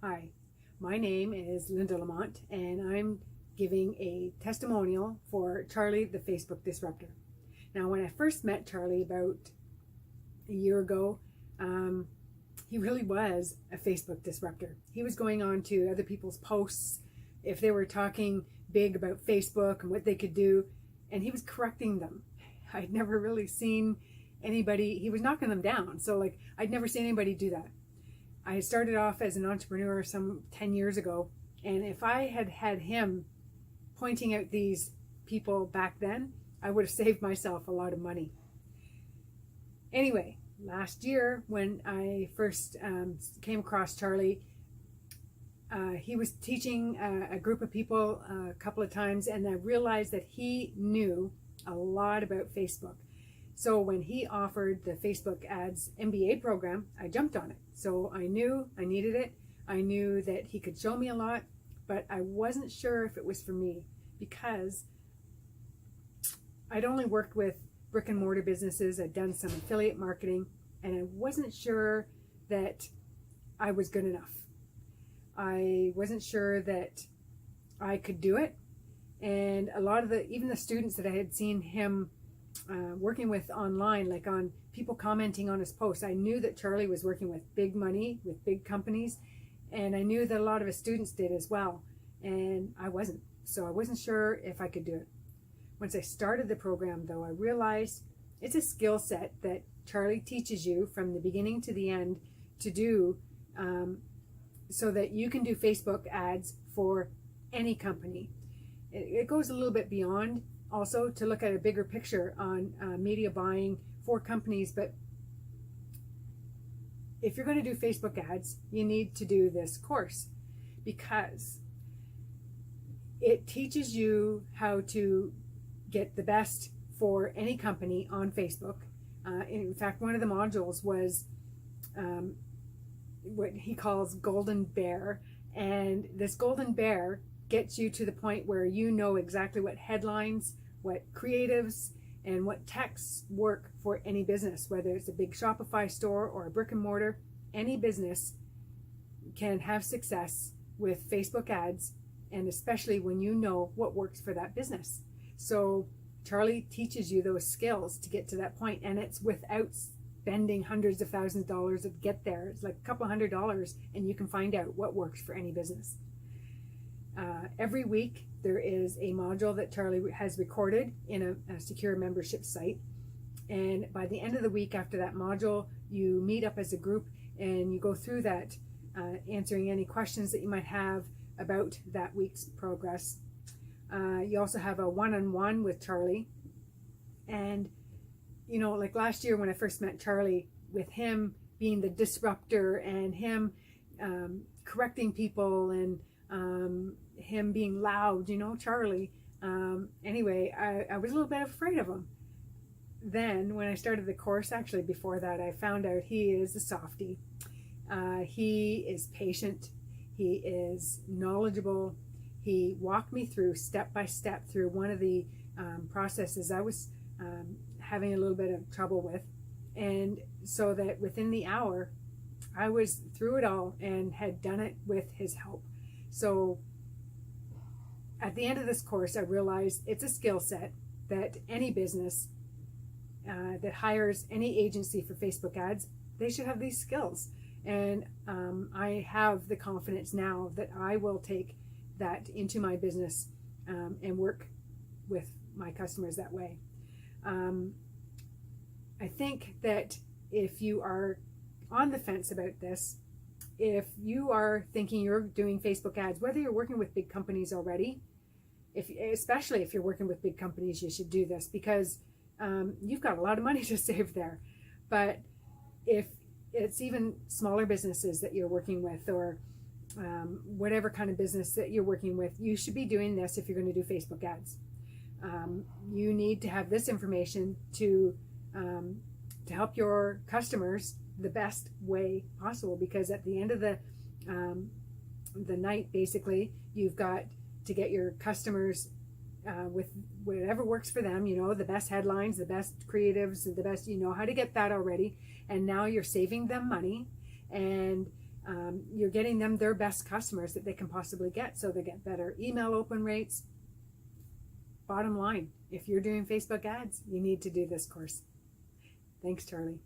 Hi, my name is Linda Lamont, and I'm giving a testimonial for Charlie, the Facebook disruptor. Now, when I first met Charlie about a year ago, he really was a Facebook disruptor. He was going on to other people's posts if they were talking big about Facebook and what they could do, and he was correcting them. I'd never really seen anybody, he was knocking them down. So I'd never seen anybody do that. I started off as an entrepreneur some 10 years ago, and if I had had him pointing out these people back then, I would have saved myself a lot of money. Anyway, last year when I first came across Charlie, he was teaching a group of people a couple of times, and I realized that he knew a lot about Facebook. So when he offered the Facebook ads MBA program, I jumped on it. So I knew I needed it. I knew that he could show me a lot, but I wasn't sure if it was for me because I'd only worked with brick and mortar businesses. I'd done some affiliate marketing, and I wasn't sure that I was good enough. I wasn't sure that I could do it. And a lot of even the students that I had seen him working with online, like on people commenting on his posts, I knew that Charlie was working with big money, with big companies, and I knew that a lot of his students did as well, and I wasn't. So I wasn't sure if I could do it. Once I started the program, though, I realized it's a skill set that Charlie teaches you from the beginning to the end to do, so that you can do Facebook ads for any company. It goes a little bit beyond also to look at a bigger picture on media buying for companies. But if you're going to do Facebook ads, you need to do this course because it teaches you how to get the best for any company on Facebook. In fact, one of the modules was what he calls Golden Bear, and this Golden Bear gets you to the point where you know exactly what headlines, what creatives, and what texts work for any business, whether it's a big Shopify store or a brick and mortar. Any business can have success with Facebook ads, and especially when you know what works for that business. So Charlie teaches you those skills to get to that point, and it's without spending hundreds of thousands of dollars to get there. It's like a couple $100, and you can find out what works for any business. Every week there is a module that Charlie has recorded in a secure membership site, and by the end of the week after that module, you meet up as a group and you go through that, answering any questions that you might have about that week's progress. You also have a one-on-one with Charlie, and like last year when I first met Charlie, with him being the disruptor and him correcting people and him being loud, Charlie. Anyway, I was a little bit afraid of him. Then when I started the course, actually before that, I found out he is a softie. He is patient. He is knowledgeable. He walked me through step by step through one of the processes I was having a little bit of trouble with. And so that within the hour, I was through it all and had done it with his help. So at the end of this course, I realized it's a skill set that any business that hires any agency for Facebook ads, they should have these skills. And I have the confidence now that I will take that into my business and work with my customers that way. I think that if you are on the fence about this, if you are thinking you're doing Facebook ads, whether you're working with big companies already, especially if you're working with big companies, you should do this because you've got a lot of money to save there. But if it's even smaller businesses that you're working with, or whatever kind of business that you're working with, you should be doing this if you're going to do Facebook ads. You need to have this information to help your customers the best way possible, because at the end of the night, basically, you've got to get your customers with whatever works for them, the best headlines, the best creatives, the best, how to get that already. And now you're saving them money, and You're getting them their best customers that they can possibly get, so they get better email open rates. Bottom line, if you're doing Facebook ads, you need to do this course. Thanks, Charlie.